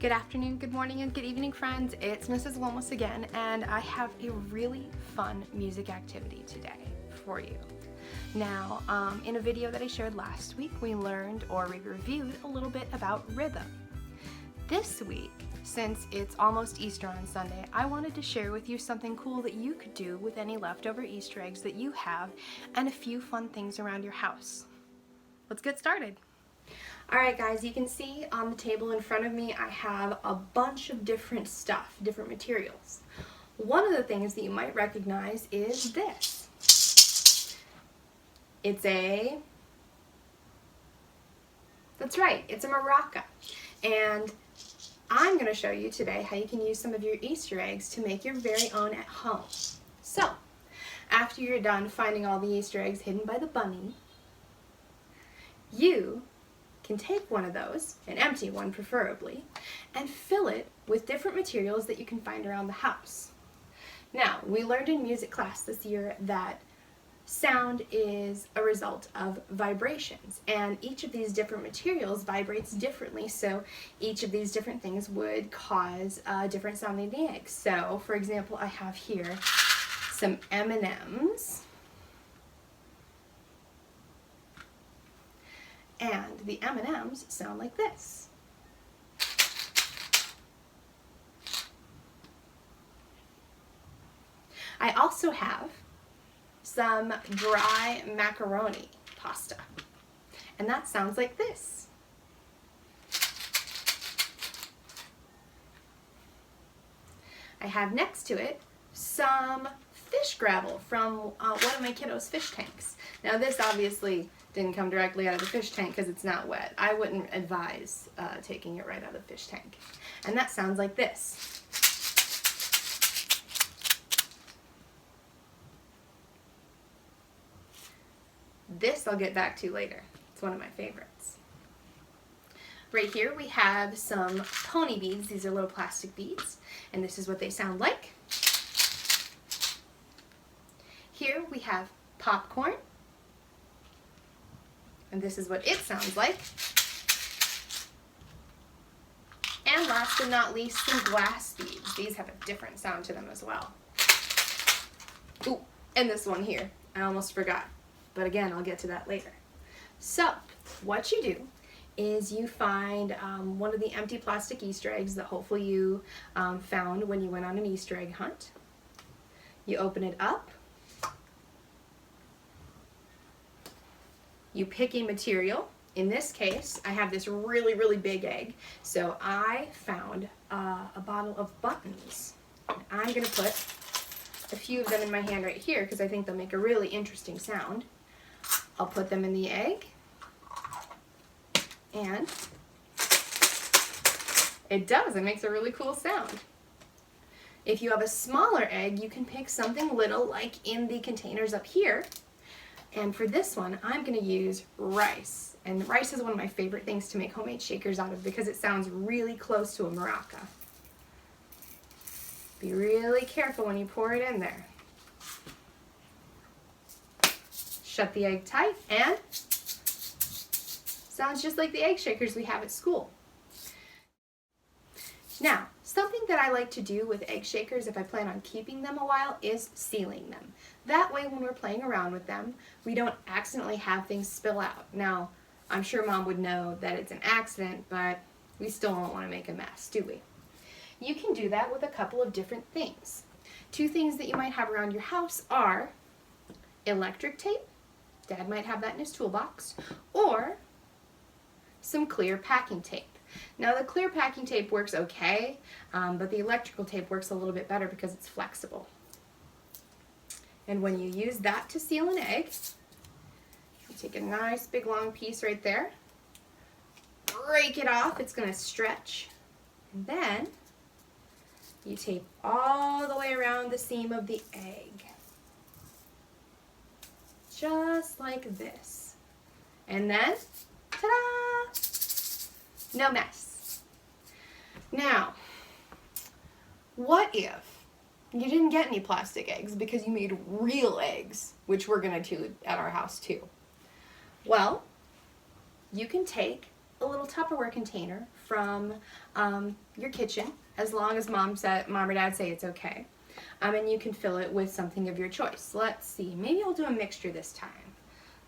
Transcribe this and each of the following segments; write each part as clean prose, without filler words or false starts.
Good afternoon, good morning, and good evening, friends. It's Mrs. Lomas again, and I have a really fun music activity today for you. Now, in a video that I shared last week, we learned or we reviewed a little bit about rhythm. This week, since it's almost Easter on Sunday, I wanted to share with you something cool that you could do with any leftover Easter eggs that you have and a few fun things around your house. Let's get started. Alright guys, you can see on the table in front of me I have a bunch of different stuff, different materials. One of the things that you might recognize is this. That's right, it's a maraca. And I'm going to show you today how you can use some of your Easter eggs to make your very own at home. So, after you're done finding all the Easter eggs hidden by the bunny, you can take one of those, an empty one preferably, and fill it with different materials that you can find around the house. Now, we learned in music class this year that sound is a result of vibrations, and each of these different materials vibrates differently, so each of these different things would cause different sounding eggs. So, for example, I have here some M&Ms. And the M&Ms sound like this. I also have some dry macaroni pasta, and that sounds like this. I have next to it some fish gravel from one of my kiddos' fish tanks. Now this obviously didn't come directly out of the fish tank because it's not wet. I wouldn't advise taking it right out of the fish tank. And that sounds like this. This I'll get back to later. It's one of my favorites. Right here we have some pony beads. These are little plastic beads, and this is what they sound like. Here we have popcorn, and this is what it sounds like. And last but not least, some glass beads. These have a different sound to them as well. Ooh, and this one here, I almost forgot. But again, I'll get to that later. So, what you do is you find one of the empty plastic Easter eggs that hopefully you found when you went on an Easter egg hunt. You open it up. You pick a material. In this case, I have this really, really big egg. So I found a bottle of buttons. I'm going to put a few of them in my hand right here because I think they'll make a really interesting sound. I'll put them in the egg. And it does. It makes a really cool sound. If you have a smaller egg, you can pick something little like in the containers up here. And for this one, I'm going to use rice. And rice is one of my favorite things to make homemade shakers out of because it sounds really close to a maraca. Be really careful when you pour it in there. Shut the egg tight, and sounds just like the egg shakers we have at school. Now, something that I like to do with egg shakers if I plan on keeping them a while is sealing them. That way when we're playing around with them, we don't accidentally have things spill out. Now, I'm sure Mom would know that it's an accident, but we still don't want to make a mess, do we? You can do that with a couple of different things. Two things that you might have around your house are electric tape. Dad might have that in his toolbox. Or some clear packing tape. Now the clear packing tape works okay, but the electrical tape works a little bit better because it's flexible. And when you use that to seal an egg, you take a nice big long piece right there, break it off, it's going to stretch, and then you tape all the way around the seam of the egg. Just like this. And then, ta-da! No mess. Now, what if you didn't get any plastic eggs because you made real eggs, which we're going to do at our house too? Well, you can take a little Tupperware container from your kitchen, as long as mom or dad say it's okay. And you can fill it with something of your choice. Let's see, maybe I'll do a mixture this time.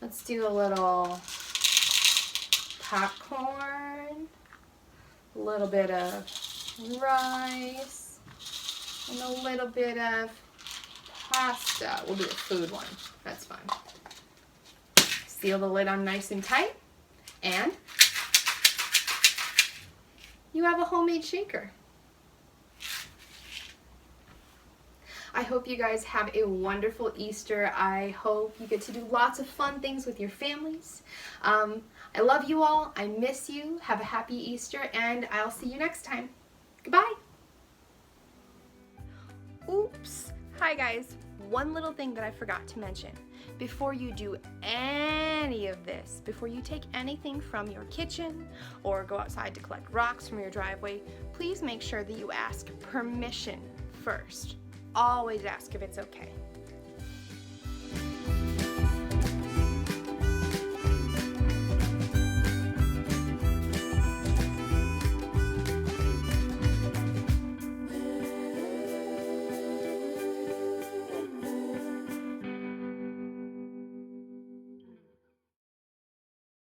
Let's do a little popcorn, a little bit of rice, and a little bit of pasta. We'll do a food one. That's fun. Seal the lid on nice and tight, and you have a homemade shaker. I hope you guys have a wonderful Easter. I hope you get to do lots of fun things with your families. I love you all. I miss you. Have a happy Easter, and I'll see you next time. Goodbye. Oops. Hi guys. One little thing that I forgot to mention. Before you do any of this, before you take anything from your kitchen or go outside to collect rocks from your driveway, please make sure that you ask permission first. Always ask if it's okay.